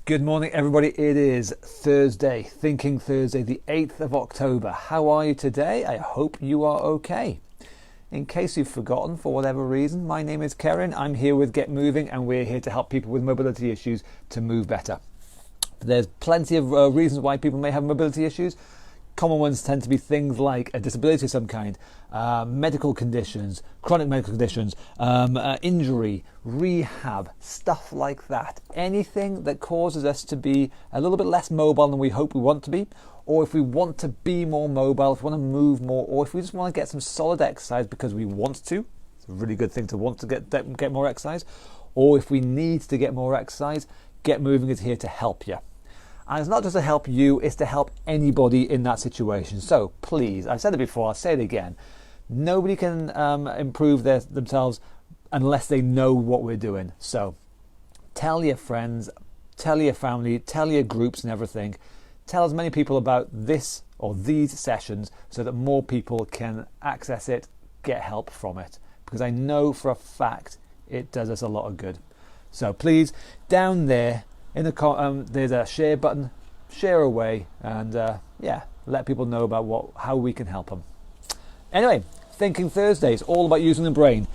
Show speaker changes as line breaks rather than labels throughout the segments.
Good morning, everybody. It is Thursday, Thinking Thursday, the 8th of October. How are you today? I hope you are okay. In case you've forgotten for whatever reason, my name is Karen. I'm here with Get Moving, and we're here to help people with mobility issues to move better. There's plenty of reasons why people may have mobility issues. Common ones tend to be things like a disability of some kind, medical conditions, chronic medical conditions, injury, rehab, stuff like that. Anything that causes us to be a little bit less mobile than we hope we want to be, or if we want to be more mobile, if we want to move more, or if we just want to get some solid exercise because we want to. It's a really good thing to want to get more exercise. Or if we need to get more exercise, Get Moving is here to help you. And it's not just to help you, it's to help anybody in that situation. So please, I've said it before, I'll say it again. Nobody can improve themselves unless they know what we're doing. So tell your friends, tell your family, tell your groups and everything. Tell as many people about this or these sessions so that more people can access it, get help from it. Because I know for a fact it does us a lot of good. So please, down there, there's a share button, share away, and let people know about how we can help them. Anyway, Thinking Thursday is all about using the brain.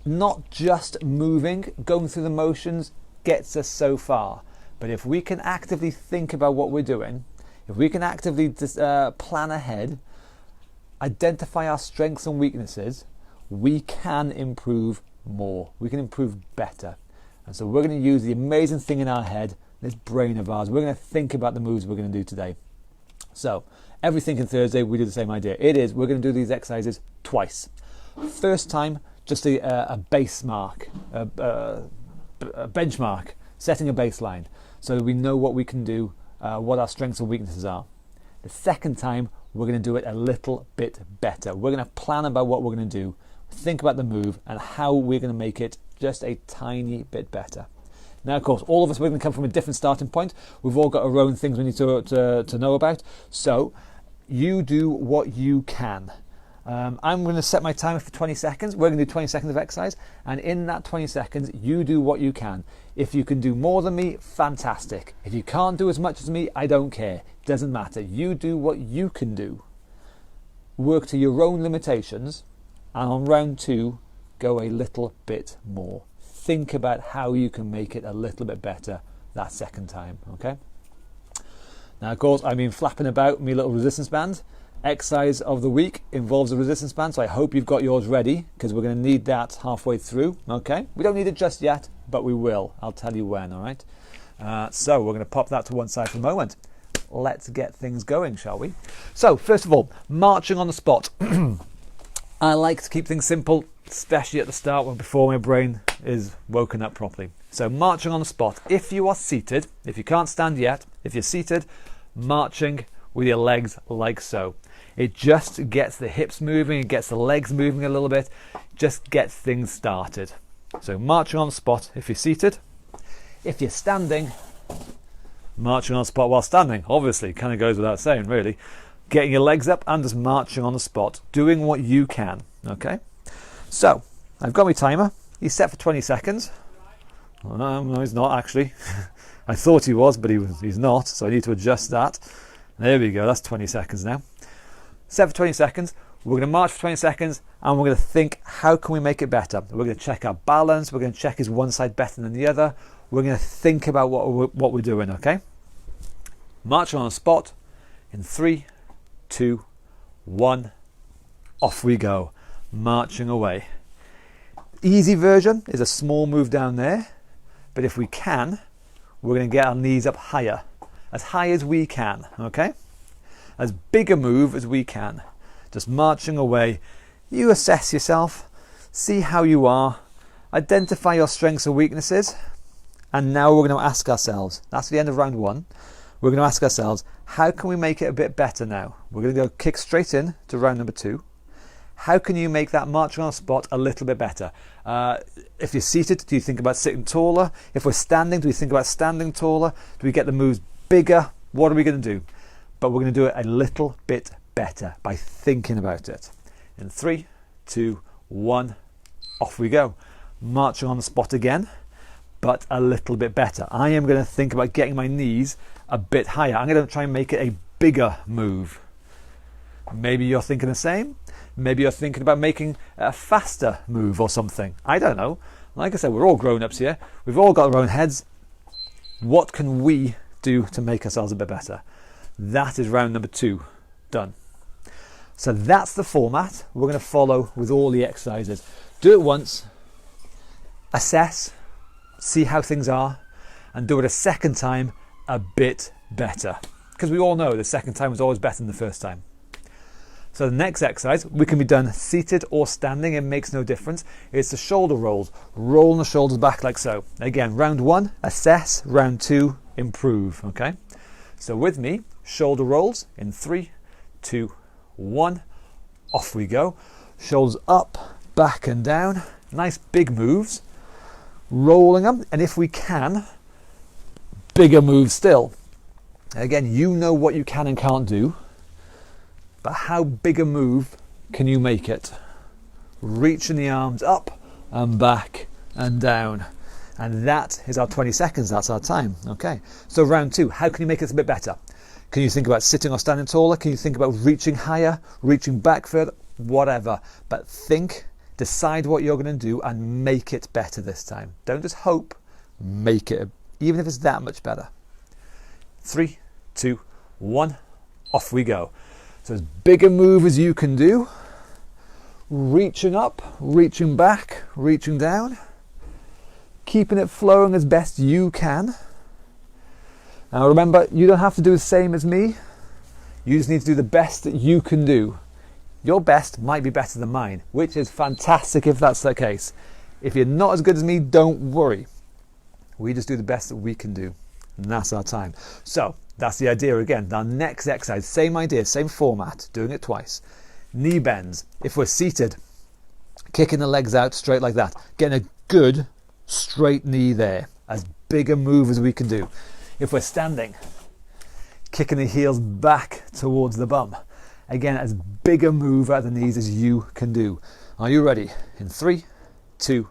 Not just moving, going through the motions gets us so far. But if we can actively think about what we're doing, if we can actively plan ahead, identify our strengths and weaknesses, we can improve more. We can improve better. And so we're going to use the amazing thing in our head, this brain of ours. We're going to think about the moves we're going to do today. So every Thinking Thursday, we do the same idea. We're going to do these exercises twice. First time, just a base mark, a benchmark, setting a baseline, so that we know what we can do, what our strengths and weaknesses are. The second time, we're going to do it a little bit better. We're going to plan about what we're going to do, think about the move, and how we're going to make it just a tiny bit better. Now, of course, all of us, we're going to come from a different starting point. We've all got our own things we need to know about. So you do what you can. I'm going to set my timer for 20 seconds. We're going to do 20 seconds of exercise. And in that 20 seconds, you do what you can. If you can do more than me, fantastic. If you can't do as much as me, I don't care. It doesn't matter. You do what you can do. Work to your own limitations. And on round 2, go a little bit more. Think about how you can make it a little bit better that second time, okay? Now, of course, I've been flapping about my little resistance band. Exercise of the week involves a resistance band, so I hope you've got yours ready, because we're going to need that halfway through, okay? We don't need it just yet, but we will. I'll tell you when, all right? So we're going to pop that to one side for the moment. Let's get things going, shall we? So, first of all, marching on the spot. I like to keep things simple, especially at the start before my brain is woken up properly. So marching on the spot. If you are seated, if you can't stand yet, if you're seated, marching with your legs like so. It just gets the hips moving, it gets the legs moving a little bit, just gets things started. So marching on the spot if you're seated. If you're standing, marching on the spot while standing. Obviously, kind of goes without saying, really. Getting your legs up and just marching on the spot, doing what you can, okay? So, I've got my timer. He's set for 20 seconds. Oh, no, he's not actually. I thought he was, but he's not, so I need to adjust that. There we go, that's 20 seconds now. Set for 20 seconds. We're going to march for 20 seconds, and we're going to think, how can we make it better? We're going to check our balance. We're going to check, is one side better than the other? We're going to think about what we're doing, okay? Marching on the spot in 3, 2, 1, off we go, marching away. Easy version is a small move down there, but if we can, we're going to get our knees up higher, as high as we can, okay? As big a move as we can, just marching away. You assess yourself, see how you are, identify your strengths and weaknesses, and now we're going to ask ourselves, that's the end of round 1, we're going to ask ourselves, how can we make it a bit better now? We're going to go kick straight in to round number 2. How can you make that marching on the spot a little bit better? If you're seated, do you think about sitting taller? If we're standing, do we think about standing taller? Do we get the moves bigger? What are we going to do? But we're going to do it a little bit better by thinking about it. In 3, 2, 1, off we go. Marching on the spot again. but a little bit better. I am going to think about getting my knees a bit higher. I'm going to try and make it a bigger move. Maybe you're thinking the same. Maybe you're thinking about making a faster move or something. I don't know. Like I said, we're all grown-ups here. We've all got our own heads. What can we do to make ourselves a bit better? That is round number 2 done. So that's the format we're going to follow with all the exercises. Do it once, assess, see how things are, and do it a second time a bit better. Because we all know the second time was always better than the first time. So the next exercise, we can be done seated or standing, it makes no difference. It's the shoulder rolls, rolling the shoulders back like so. Again, round 1, assess, round 2, improve, okay? So with me, shoulder rolls in 3, 2, 1, off we go. Shoulders up, back and down, nice big moves, rolling them, and if we can, bigger moves still. Again, you know what you can and can't do, but how big a move can you make it? Reaching the arms up and back and down. And that is our 20 seconds, that's our time. Okay, so round 2, how can you make this a bit better? Can you think about sitting or standing taller? Can you think about reaching higher, reaching back further? Whatever. But think, decide what you're going to do and make it better this time. Don't just hope, make it, even if it's that much better. 3, 2, 1, off we go. So as big a move as you can do, reaching up, reaching back, reaching down, keeping it flowing as best you can. Now remember, you don't have to do the same as me, you just need to do the best that you can do. Your best might be better than mine, which is fantastic if that's the case. If you're not as good as me, don't worry. We just do the best that we can do, and that's our time. So that's the idea again. Our next exercise, same idea, same format, doing it twice. Knee bends. If we're seated, kicking the legs out straight like that, getting a good straight knee there, as big a move as we can do. If we're standing, kicking the heels back towards the bum, again, as big a move at the knees as you can do. Are you ready? In 3, 2,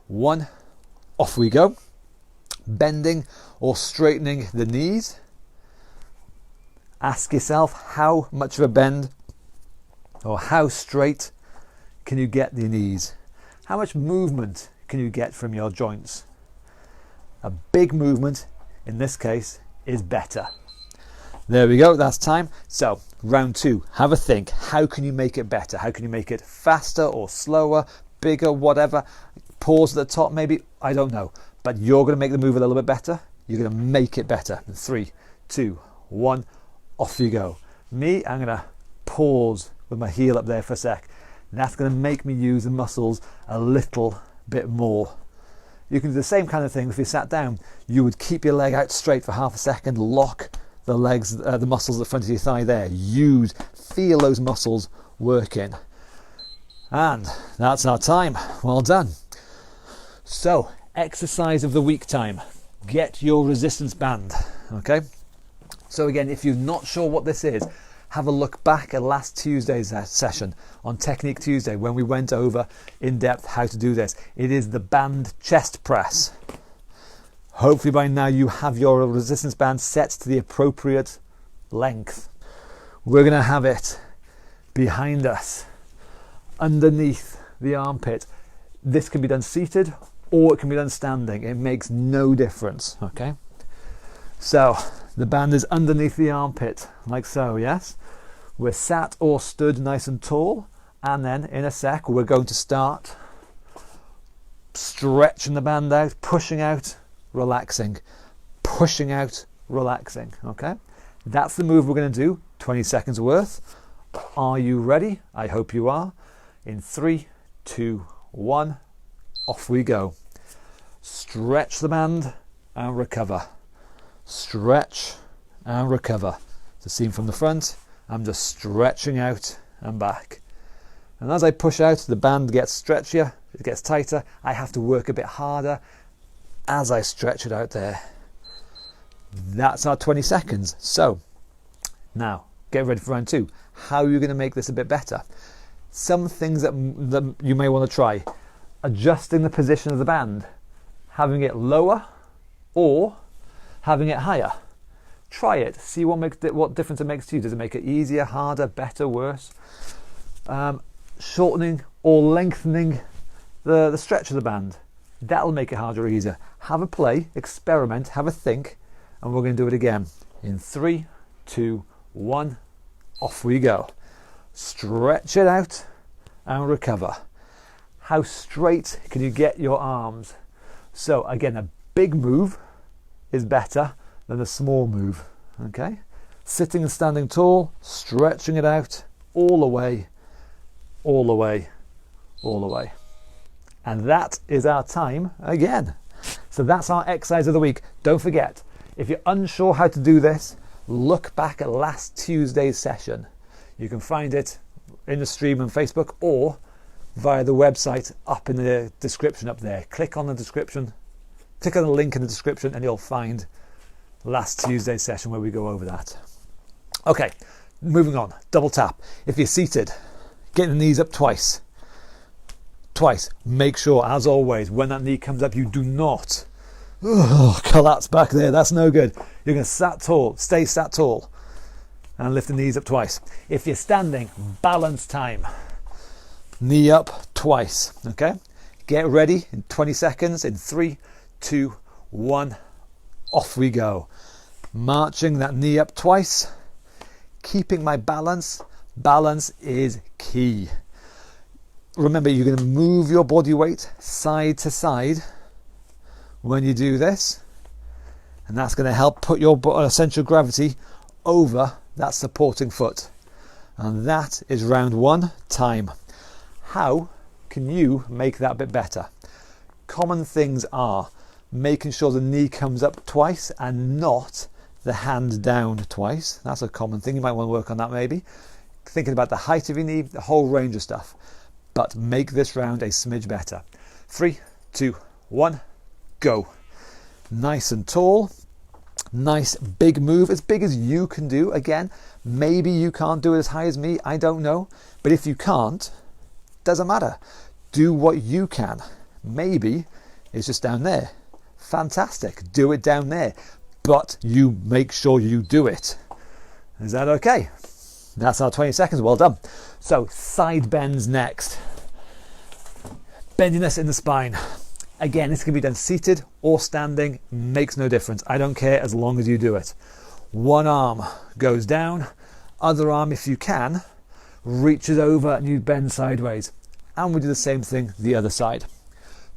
1, off we go. Bending or straightening the knees. Ask yourself, how much of a bend or how straight can you get the knees? How much movement can you get from your joints? A big movement, in this case, is better. There we go, that's time. So, round 2, have a think. How can you make it better? How can you make it faster or slower, bigger, whatever? Pause at the top maybe, I don't know. But you're going to make the move a little bit better. You're going to make it better. In 3, 2, 1, off you go. Me, I'm going to pause with my heel up there for a sec. That's going to make me use the muscles a little bit more. You can do the same kind of thing if you sat down. You would keep your leg out straight for half a second, lock the legs, the muscles at the front of your thigh there. Feel those muscles working. And that's our time. Well done. So, exercise of the week time. Get your resistance band. Okay? So again, if you're not sure what this is, have a look back at last Tuesday's session on Technique Tuesday when we went over in depth how to do this. It is the band chest press. Hopefully by now you have your resistance band set to the appropriate length. We're going to have it behind us, underneath the armpit. This can be done seated or it can be done standing. It makes no difference, okay? So the band is underneath the armpit, like so, yes? We're sat or stood nice and tall, and then in a sec we're going to start stretching the band out, pushing out, relaxing, pushing out, relaxing, okay? That's the move we're going to do, 20 seconds worth. Are you ready? I hope you are. In 3, 2, 1, off we go. Stretch the band and recover. Stretch and recover. So seen from the front, I'm just stretching out and back. And as I push out, the band gets stretchier, it gets tighter. I have to work a bit harder as I stretch it out there. That's our 20 seconds. So now get ready for round 2. How are you going to make this a bit better? Some things that you may want to try. Adjusting the position of the band. having it lower or having it higher. Try it. See what difference it makes to you. Does it make it easier, harder, better, worse? Shortening or lengthening the stretch of the band. That'll make it harder or easier. Have a play, experiment, have a think, and we're going to do it again. In 3, 2, 1, off we go. Stretch it out and recover. How straight can you get your arms? So again, a big move is better than a small move. Okay? Sitting and standing tall, stretching it out all the way, all the way, all the way. And that is our time again. So that's our exercise of the week. Don't forget, if you're unsure how to do this, look back at last Tuesday's session. You can find it in the stream on Facebook or via the website up in the description up there. Click on the description, click on the link in the description, and you'll find last Tuesday's session where we go over that. Okay, moving on. Double tap. If you're seated, get the knees up twice. Twice. Make sure, as always, when that knee comes up, you do not collapse back there. That's no good. You're going to sat tall, stay sat tall, and lift the knees up twice. If you're standing, balance time. Knee up twice. Okay? Get ready in 20 seconds. In 3, 2, 1, off we go. Marching that knee up twice. Keeping my balance. Balance is key. Remember, you're going to move your body weight side to side when you do this, and that's going to help put your central gravity over that supporting foot. And that is round 1 time. How can you make that a bit better? Common things are making sure the knee comes up twice and not the hand down twice. That's a common thing. You might want to work on that maybe. Thinking about the height of your knee, the whole range of stuff. But make this round a smidge better. 3, 2, 1, go. Nice and tall. Nice big move, as big as you can do. Again, maybe you can't do it as high as me, I don't know. But if you can't, doesn't matter. Do what you can. Maybe it's just down there. Fantastic. Do it down there. But you make sure you do it. Is that okay? That's our 20 seconds. Well done. So side bends next. Bendiness in the spine. Again, this can be done seated or standing. Makes no difference. I don't care as long as you do it. One arm goes down. Other arm, if you can, reaches over and you bend sideways. And we do the same thing the other side.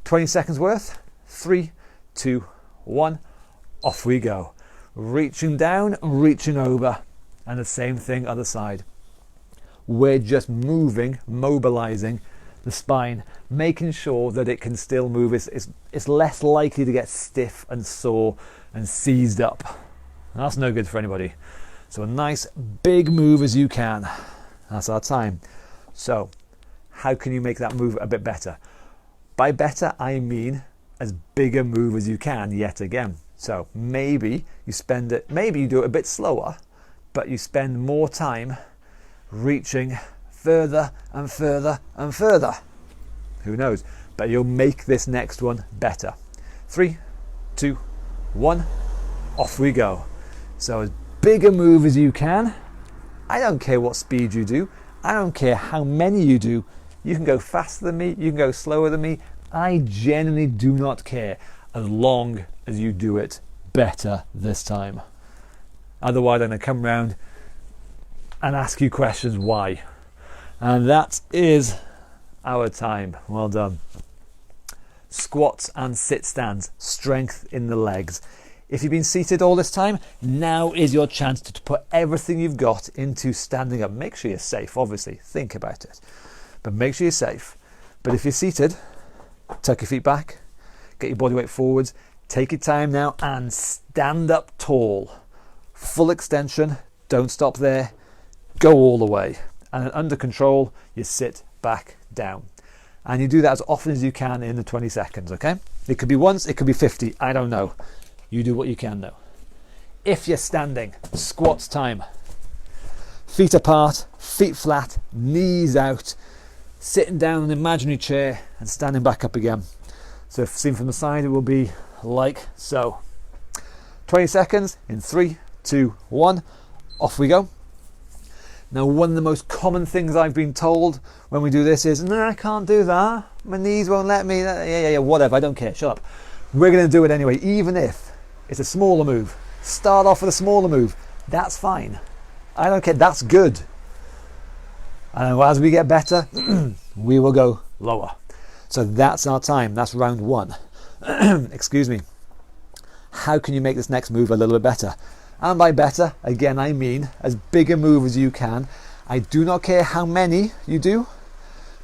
20 seconds worth. 3, 2, 1. Off we go. Reaching down, reaching over. And the same thing other side. We're just moving, mobilizing the spine, making sure that it can still move. It's less likely to get stiff and sore and seized up. That's no good for anybody. So a nice big move as you can. That's our time. So how can you make that move a bit better? By better, I mean as big a move as you can yet again. So maybe you do it a bit slower, but you spend more time reaching further and further and further. Who knows? But you'll make this next one better. 3, 2, 1, off we go. So as big a move as you can. I don't care what speed you do. I don't care how many you do. You can go faster than me. You can go slower than me. I genuinely do not care as long as you do it better this time. Otherwise, I'm going to come round and ask you questions why. And that is our time. Well done. Squats and sit stands. Strength in the legs. If you've been seated all this time, now is your chance to put everything you've got into standing up. Make sure you're safe, obviously. Think about it. But make sure you're safe. But if you're seated, tuck your feet back, get your body weight forwards, take your time now and stand up tall. Full extension, don't stop there, go all the way. And then under control, you sit back down. And you do that as often as you can in the 20 seconds, okay? It could be once, it could be 50, I don't know. You do what you can though. If you're standing, squats time. Feet apart, feet flat, knees out, sitting down in an imaginary chair and standing back up again. So if seen from the side, it will be like so. 20 seconds in 3, 2, 1. Off we go. Now, one of the most common things I've been told when we do this is, no, I can't do that. My knees won't let me. Yeah, whatever. I don't care. Shut up. We're going to do it anyway, even if it's a smaller move. Start off with a smaller move. That's fine. I don't care. That's good. And as we get better, we will go lower. So that's our time. That's round 1. Excuse me. How can you make this next move a little bit better? And by better, again, I mean as big a move as you can. I do not care how many you do,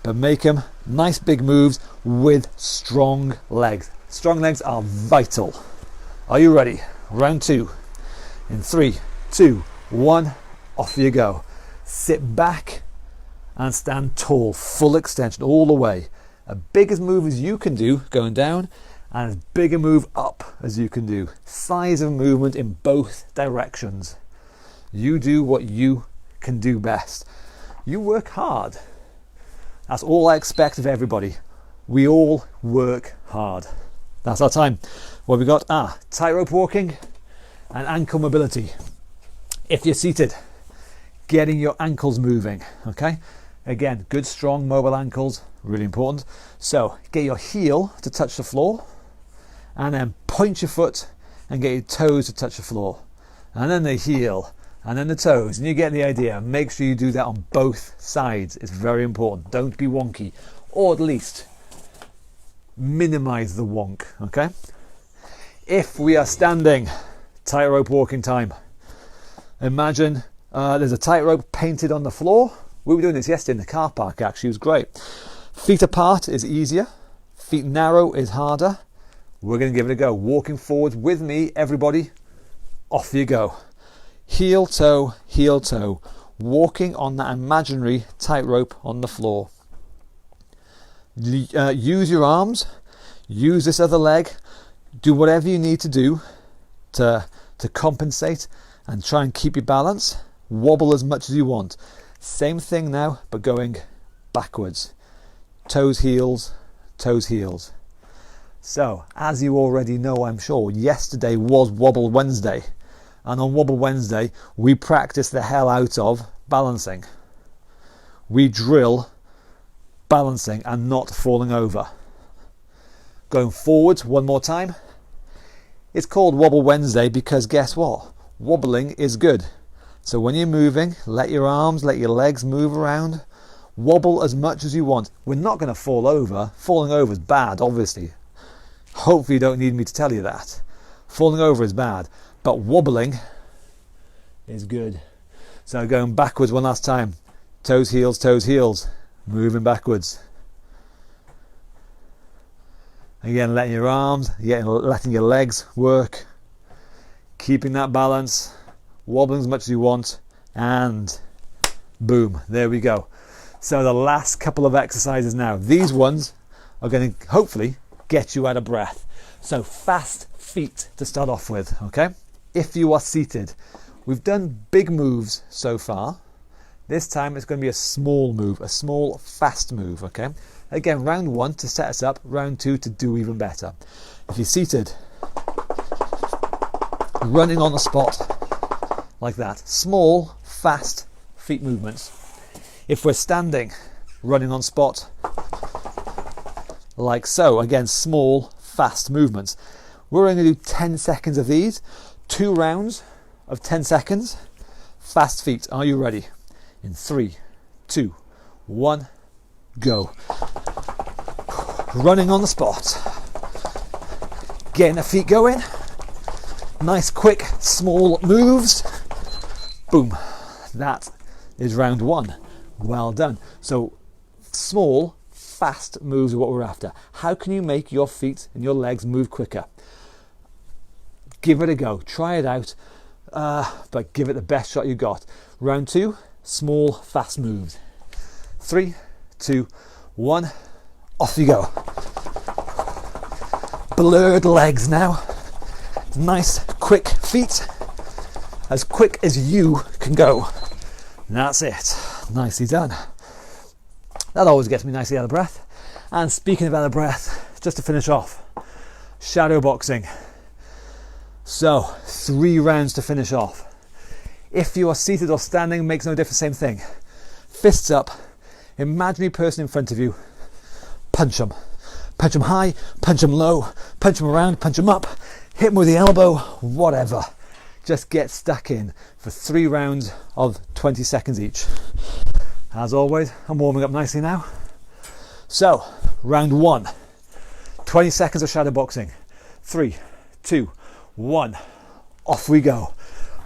but make them nice big moves with strong legs. Strong legs are vital. Are you ready? Round 2. In 3, 2, 1, off you go. Sit back and stand tall, full extension all the way. As big a move as you can do going down, and as big a move up as you can do. Size of movement in both directions. You do what you can do best. You work hard. That's all I expect of everybody. We all work hard. That's our time. What have we got? Tightrope walking and ankle mobility. If you're seated, getting your ankles moving, okay? Again, good, strong, mobile ankles, really important. So get your heel to touch the floor, and then point your foot and get your toes to touch the floor. And then the heel, and then the toes, and you get the idea. Make sure you do that on both sides. It's very important. Don't be wonky, or at least minimize the wonk, okay? If we are standing, tightrope walking time. Imagine there's a tightrope painted on the floor. We were doing this yesterday in the car park, actually. It was great. Feet apart is easier. Feet narrow is harder. We're going to give it a go. Walking forward with me, everybody. Off you go. Heel, toe, walking on that imaginary tightrope on the floor. Use your arms, use this other leg, do whatever you need to do to compensate and try and keep your balance. Wobble as much as you want. Same thing now, but going backwards. Toes, heels, toes, heels. So, as you already know, I'm sure, yesterday was Wobble Wednesday. And on Wobble Wednesday, we practice the hell out of balancing. We drill balancing and not falling over. Going forward one more time. It's called Wobble Wednesday because guess what? Wobbling is good. So when you're moving, let your arms, let your legs move around. Wobble as much as you want. We're not going to fall over. Falling over is bad, obviously. Hopefully you don't need me to tell you that. Falling over is bad, but wobbling is good. So going backwards one last time. Toes, heels. Moving backwards. Again, letting your arms, letting your legs work. Keeping that balance. Wobbling as much as you want. And boom, there we go. So the last couple of exercises now. These ones are going to hopefully get you out of breath. So fast feet to start off with, okay? If you are seated, we've done big moves so far. This time it's going to be a small move, a small fast move, okay? Again, round 1 to set us up, round 2 to do even better. If you're seated, running on the spot like that. Small, fast feet movements. If we're standing, running on spot like so. Again, small, fast movements. We're going to do 10 seconds of these. 2 rounds of 10 seconds. Fast feet. Are you ready? In 3, 2, 1, go. Running on the spot. Getting the feet going. Nice, quick, small moves. Boom. That is round 1. Well done. So, small, fast moves are what we're after. How can you make your feet and your legs move quicker? Give it a go. Try it out, but give it the best shot you got. Round 2, small, fast moves. 3, 2, 1, off you go. Blurred legs now. Nice, quick feet. As quick as you can go. And that's it. Nicely done. That always gets me nicely out of breath. And speaking of out of breath, just to finish off, shadow boxing. So 3 rounds to finish off. If you are seated or standing, makes no difference, same thing. Fists up, imaginary person in front of you, punch them. Punch them high, punch them low, punch them around, punch them up, hit them with the elbow, whatever. Just get stuck in for 3 rounds of 20 seconds each. As always, I'm warming up nicely now. So, round 1, 20 seconds of shadow boxing. 3, 2, 1, off we go.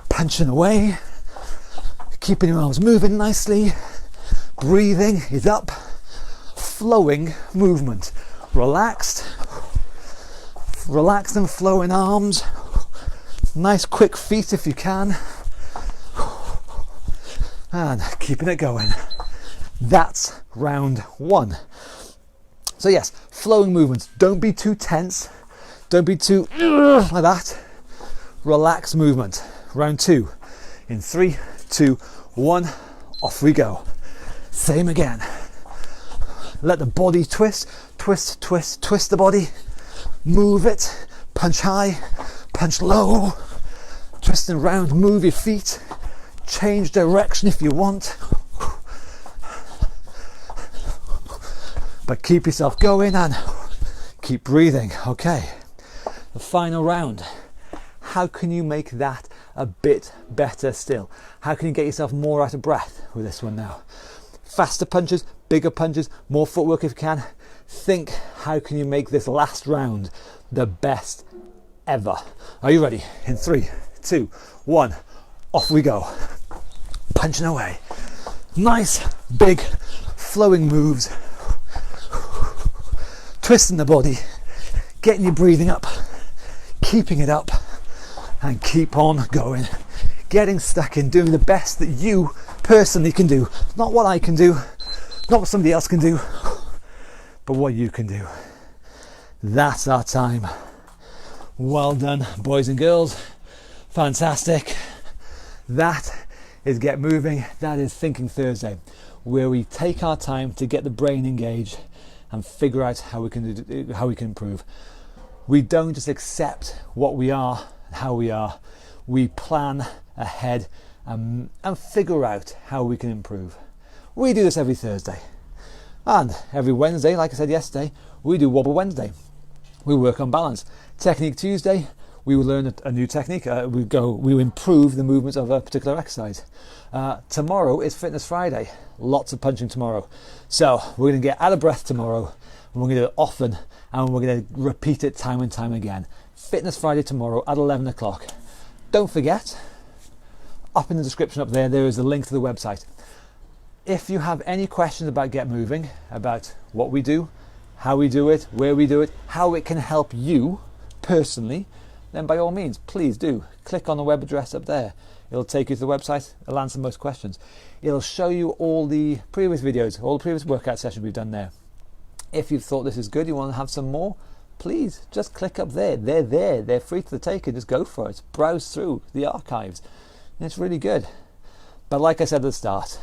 Punching away, keeping your arms moving nicely. Breathing is up, flowing movement. Relaxed and flowing arms. Nice quick feet if you can. And keeping it going. That's round 1. So yes, flowing movements. Don't be too tense. Don't be too like that. Relaxed movement. Round 2. In 3, 2, 1, off we go. Same again. Let the body twist, twist, twist, twist the body. Move it. Punch high, punch low. Twisting around, move your feet. Change direction if you want. But keep yourself going and keep breathing. Okay, the final round. How can you make that a bit better still? How can you get yourself more out of breath with this one now? Faster punches, bigger punches, more footwork if you can. Think, how can you make this last round the best ever? Are you ready? In 3, 2, 1, off we go. Punching away. Nice, big, flowing moves. Twisting the body, getting your breathing up, keeping it up, and keep on going. Getting stuck in, doing the best that you personally can do. Not what I can do, not what somebody else can do, but what you can do. That's our time. Well done, boys and girls. Fantastic. That is Get Moving. That is Thinking Thursday, where we take our time to get the brain engaged and figure out how we can improve. We don't just accept what we are and how we are. We plan ahead and figure out how we can improve. We do this every Thursday. And every Wednesday, like I said yesterday, we do Wobble Wednesday. We work on balance. Technique Tuesday, we will learn a new technique. We will improve the movements of a particular exercise. Tomorrow is Fitness Friday. Lots of punching tomorrow. So we're going to get out of breath tomorrow. And we're going to do it often, and we're going to repeat it time and time again. Fitness Friday tomorrow at 11 o'clock. Don't forget, up in the description up there is a link to the website. If you have any questions about Get Moving, about what we do, how we do it, where we do it, how it can help you personally, then by all means, please do click on the web address up there. It'll take you to the website. It'll answer most questions. It'll show you all the previous videos, all the previous workout sessions we've done there. If you've thought this is good, you want to have some more, please just click up there. They're there. They're free to the taking. Just go for it. Browse through the archives. And it's really good. But like I said at the start,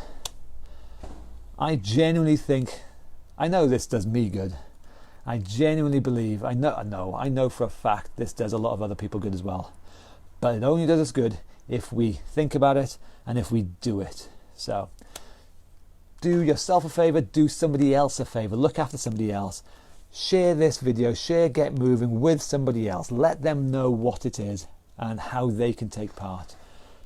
I genuinely think, I know this does me good. I genuinely believe, I know for a fact this does a lot of other people good as well. But it only does us good if we think about it and if we do it. So do yourself a favor, do somebody else a favor, look after somebody else. Share this video, share Get Moving with somebody else. Let them know what it is and how they can take part.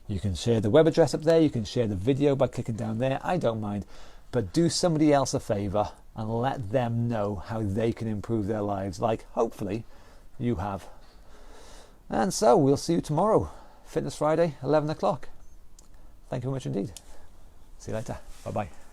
You can share the web address up there, you can share the video by clicking down there, I don't mind. But do somebody else a favor and let them know how they can improve their lives, like hopefully you have. And so we'll see you tomorrow, Fitness Friday, 11 o'clock. Thank you very much indeed. See you later. Bye-bye.